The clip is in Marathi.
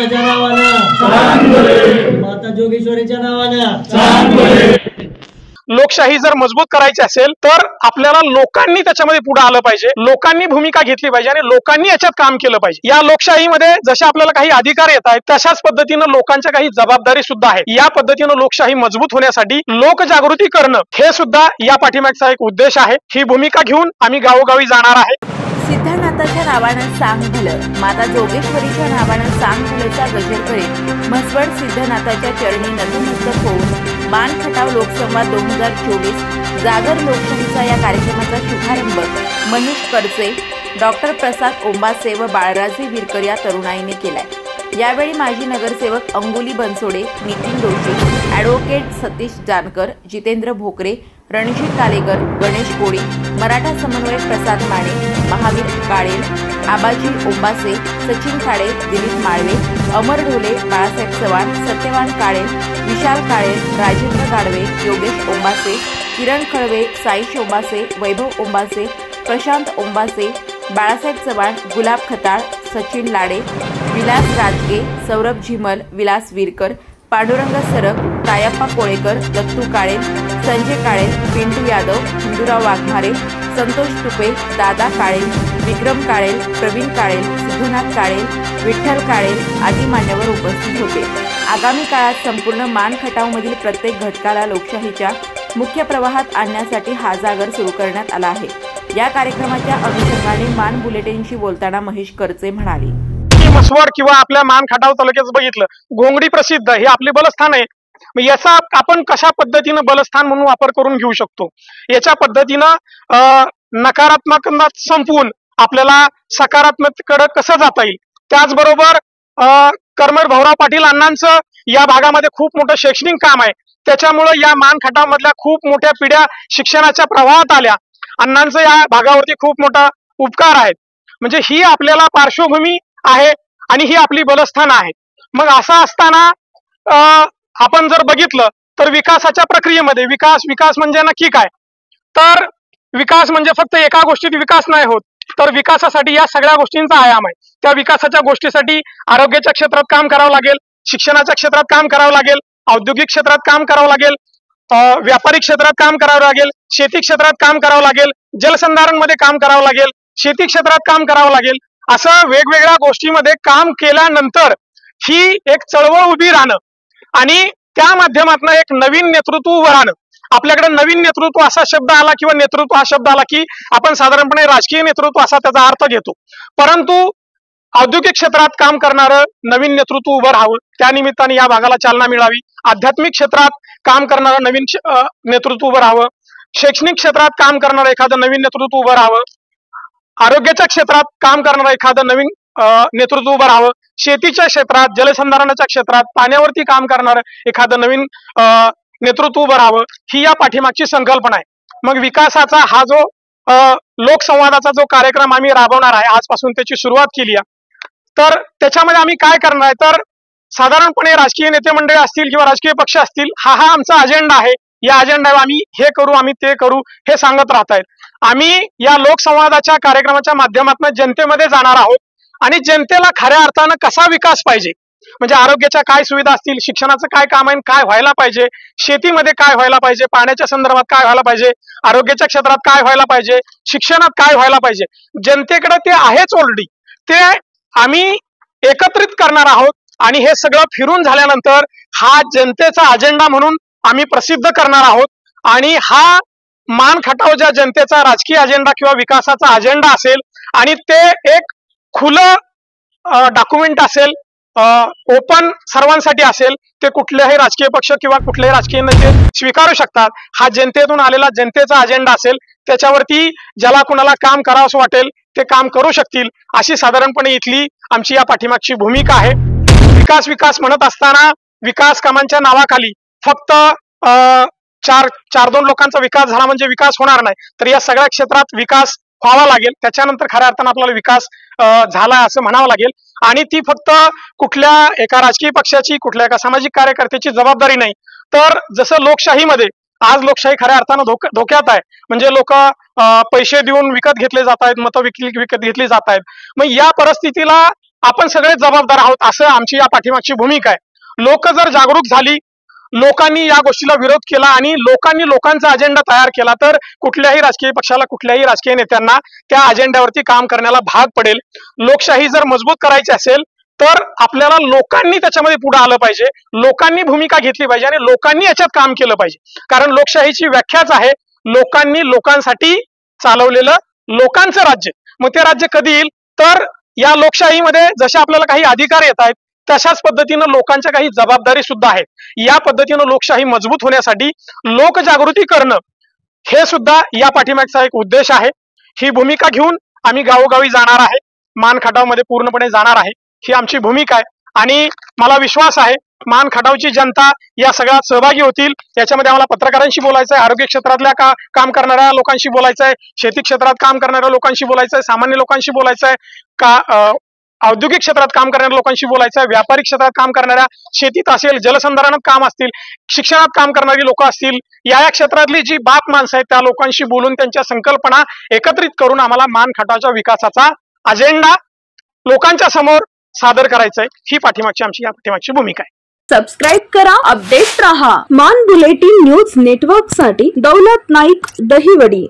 सिद्धनाथाच्या नावानं, माता जोगेश्वरीच्या नावानं। लोकशाही जर मजबूत करायची असेल तर आपल्याला लोकांनी त्याच्यामध्ये पुढे आलं पाहिजे, लोकांनी भूमिका घेतली पाहिजे आणि लोकांनी याच्यात काम केलं पाहिजे। या लोकशाहीमध्ये जसे आपल्याला काही अधिकार येत आहेत तशाच पद्धतीनं लोकांच्या काही जबाबदारी सुद्धा आहे। या पद्धतीनं लोकशाही मजबूत होण्यासाठी लोकजागृती करणं हे सुद्धा या पाठीमागचा एक उद्देश आहे। ही भूमिका घेऊन आम्ही गावोगावी जाणार आहे। सिद्धनाथाच्या नावानं सांग भलं, माता जोगेश्वरीच्या नावानं सांग भलंचा गजर करीत म्हसवड सिद्धनाथाच्या चरणी नतमस्तक होऊन मान खटाव लोकसंवाद 2024 जागर लोकशाहीचा या कार्यक्रमाचा शुभारंभ मनीष करचे, डॉक्टर प्रसाद ओंबासे व बाळराजे विरकर या तरुणाईने केलाय। यावेळी माजी नगरसेवक अंगुली बनसोडे, नितीन दोशी, ॲडव्होकेट सतीश जानकर, जितेंद्र भोकरे, रणजित कालेकर, गणेश कोळी, मराठा समन्वयक प्रसाद माने, महावीर काळेल, आबाजी ओंबासे, सचिन खाडे, दिलीप माळवे, अमर ढोले, बाळासाहेब चव्हाण, सत्यवान काळेल, विशाल काळेल, राजेंद्र गाडवे, योगेश ओंबासे, किरण खळवे, साईश ओंबासे, वैभव ओंबासे, प्रशांत ओंबासे, बाळासाहेब चव्हाण, गुलाब खताळ, सचिन लाडे, विलास राजगे, सौरभ झिमल, विलास विरकर, पांडुरंग सरक, तायप्पा कोळेकर, दत्तू काळेल, संजय काळेल, पिंटू यादव, हिंदूराव वाघमारे, संतोष तुपे, दादा काळेल, विक्रम काळेल, प्रवीण काळेल, सिद्धनाथ काळेल, विठ्ठल काळेल आदी मान्यवर उपस्थित होते। आगामी काळात संपूर्ण मान खटावमधील प्रत्येक घटकाला लोकशाहीच्या मुख्य प्रवाहात आणण्यासाठी हा जागर सुरू करण्यात आला आहे। या कार्यक्रमाच्या अनुषंगाने मान बुलेटिनशी बोलताना महेश करचे म्हणाले, म्हसवड किंवा आपल्या मान खटाव तालुक्याचं बघितलं, घोंगडी प्रसिद्ध हे आपले बलस्थान आहे। याचा आपण कशा पद्धतीनं बलस्थान म्हणून वापर करून घेऊ शकतो, याच्या पद्धतीनं नकारात्मकता संपवून आपल्याला सकारात्मककडे कसं जाता येईल। त्याचबरोबर कर्मवीर भाऊराव पाटील अण्णांचं या भागामध्ये खूप मोठं शैक्षणिक काम आहे, त्याच्यामुळे या मान खटाव मधल्या खूप मोठ्या पिढ्या शिक्षणाच्या प्रवाहात आल्या। अण्णांचं या भागावरती खूप मोठा उपकार आहेत, म्हणजे ही आपल्याला पार्श्वभूमी आहे आणि ही आपली बलस्थान आहे। मग असं असताना आपण जर बघितलं तर विकासाच्या प्रक्रियेमध्ये विकास म्हणजे नक्की काय, तर विकास म्हणजे फक्त एका गोष्टीत विकास नाही होत, तर विकासासाठी या सगळ्या गोष्टींचा आयाम आहे। त्या विकासाच्या गोष्टीसाठी आरोग्याच्या क्षेत्रात काम करावं लागेल, शिक्षणाच्या क्षेत्रात काम करावं लागेल, औद्योगिक क्षेत्रात काम करावं लागेल, व्यापारी क्षेत्रात काम करावं लागेल, शेती क्षेत्रात काम करावं लागेल, जलसंधारण मध्ये काम करावं लागेल, शेती क्षेत्रात काम करावं लागेल। असं वेगवेगळ्या गोष्टीमध्ये काम केल्यानंतर ही एक चळवळ उभी राहणं आणि त्या माध्यमातून एक नवीन नेतृत्व उभं राहणं। आपल्याकडे नवीन नेतृत्व असा शब्द आला किंवा नेतृत्व हा शब्द आला की आपण साधारणपणे राजकीय नेतृत्व असा त्याचा अर्थ घेतो, परंतु औद्योगिक क्षेत्रात काम करणारं नवीन नेतृत्व उभं राहावं, त्या निमित्ताने या भागाला चालना मिळावी। आध्यात्मिक क्षेत्रात काम करणारं नवीन नेतृत्व उभं राहावं, शैक्षणिक क्षेत्रात काम करणारं एखादं नवीन नेतृत्व उभं राहावं, आरोग्याच्या क्षेत्रात काम करणारं एखादं नवीन नेतृत्व उभं राहावं, शेतीच्या क्षेत्रात, जलसंधारणाच्या क्षेत्रात, पाण्यावरती काम करणारं एखादं नवीन नेतृत्व उभं राहावं, ही या पाठीमागची संकल्पना आहे। मग विकासाचा हा जो लोकसंवादाचा जो कार्यक्रम आम्ही राबवणार आहे, आजपासून त्याची सुरुवात केली आहे, तर त्याच्यामध्ये आम्ही काय करणार आहे, तर साधारणपणे राजकीय नेते मंडळी असतील किंवा राजकीय पक्ष असतील, हा आमचा अजेंडा आहे। या अजेंड्यावर आम्ही हे करू, आम्ही ते करू हे सांगत राहतायत। आम्ही या लोकसंवादाच्या कार्यक्रमाच्या माध्यमातून जनतेमध्ये जाणार आहोत आणि जनतेला खऱ्या अर्थानं कसा विकास पाहिजे, म्हणजे आरोग्याच्या काय सुविधा असतील, शिक्षणाचं काय काम आहे, काय व्हायला पाहिजे, शेतीमध्ये काय व्हायला पाहिजे, पाण्याच्या संदर्भात काय व्हायला पाहिजे, आरोग्याच्या क्षेत्रात काय व्हायला पाहिजे, शिक्षणात काय व्हायला पाहिजे, जनतेकडे ते आहेच ऑलरेडी, ते आम्ही एकत्रित करणार आहोत आणि हे सगळं फिरून झाल्यानंतर हा जनतेचा अजेंडा म्हणून आम्ही प्रसिद्ध करणार आहोत। आणि हा मान खटाव ज्या जनतेचा राजकीय अजेंडा किंवा विकासाचा अजेंडा असेल आणि ते एक खुलं डॉक्युमेंट असेल, ओपन सर्वांसाठी असेल, ते कुठल्याही राजकीय पक्ष किंवा कुठल्याही राजकीय नेते स्वीकारू शकतात। हा जनतेतून आलेला जनतेचा अजेंडा असेल, त्याच्यावरती ज्याला कुणाला काम करावंसं वाटेल ते काम करू शकतील, अशी साधारणपणे इथली आमची या पाठीमागची भूमिका आहे। विकास म्हणत असताना विकास कामांच्या नावाखाली फक्त चार दोन लोकांचा विकास झाला म्हणजे विकास होणार नाही, तर या सगळ्या क्षेत्रात विकास व्हावा लागेल, त्याच्यानंतर खऱ्या अर्थानं आपल्याला विकास झाला असं म्हणावं लागेल। आणि ती फक्त कुठल्या एका राजकीय पक्षाची, कुठल्या एका सामाजिक कार्यकर्त्याची जबाबदारी नाही, तर जसं लोकशाहीमध्ये आज लोकशाही खऱ्या अर्थानं धोक्यात आहे, म्हणजे लोक पैसे देऊन विकत घेतले जात आहेत, मतं विकत घेतली जात आहेत। मग या परिस्थितीला आपण सगळे जबाबदार आहोत, असं आमची या पाठीमागची भूमिका आहे. लोक जर जागरूक झाली, लोकांनी या गोष्टीला विरोध केला आणि लोकांनी लोकांचा अजेंडा तयार केला, तर कुठल्याही राजकीय पक्षाला, कुठल्याही राजकीय नेत्यांना त्या अजेंड्यावरती काम करण्याला भाग पडेल. लोकशाही जर मजबूत करायची असेल तर आपल्याला लोकांनी त्याच्यामध्ये पुढे आलं पाहिजे, लोकांनी भूमिका घेतली पाहिजे आणि लोकांनी याच्यात काम केलं पाहिजे. कारण लोकशाहीची व्याख्याच आहे लोकांनी लोकांसाठी चालवलेलं लोकांचं राज्य. मग ते राज्य कधी येईल तर या लोकशाहीमध्ये जसे आपल्याला काही अधिकार येत आहेत तशाच पद्धतीनं लोकांच्या काही जबाबदारी सुद्धा आहेत. या पद्धतीनं लोकशाही मजबूत होण्यासाठी लोकजागृती करणं हे सुद्धा या पाठीमागचा एक उद्देश आहे. ही भूमिका घेऊन आम्ही गावोगावी जाणार आहे, मान खटावमध्ये पूर्णपणे जाणार आहे, ही आमची भूमिका आहे. आणि मला विश्वास आहे मान खटावची जनता या सगळ्यात सहभागी होतील. याच्यामध्ये आम्हाला पत्रकारांशी बोलायचं आहे, आरोग्य क्षेत्रातल्या काम करणाऱ्या लोकांशी बोलायचं आहे, शेती क्षेत्रात काम करणाऱ्या लोकांशी बोलायचं आहे, सामान्य लोकांशी बोलायचं आहे, औद्योगिक क्षेत्रात काम करणाऱ्या लोकांशी बोलायचं आहे, व्यापारी क्षेत्रात काम करणाऱ्या, शेतीत असेल, जलसंधारणात काम असतील, शिक्षणात काम करणारी लोक असतील, या क्षेत्रातली जी बाप माणसं आहेत त्या लोकांशी बोलून त्यांच्या संकल्पना एकत्रित करून आम्हाला मान खटावच्या विकासाचा अजेंडा लोकांच्या समोर सादर करायचंय. ही पाठीमागची आमची या पाठीमागची भूमिका आहे. सबस्क्राइब करा, अपडेट रहा. मान बुलेटिन न्यूज नेटवर्क साठी दौलत नाईक, दहिवडी.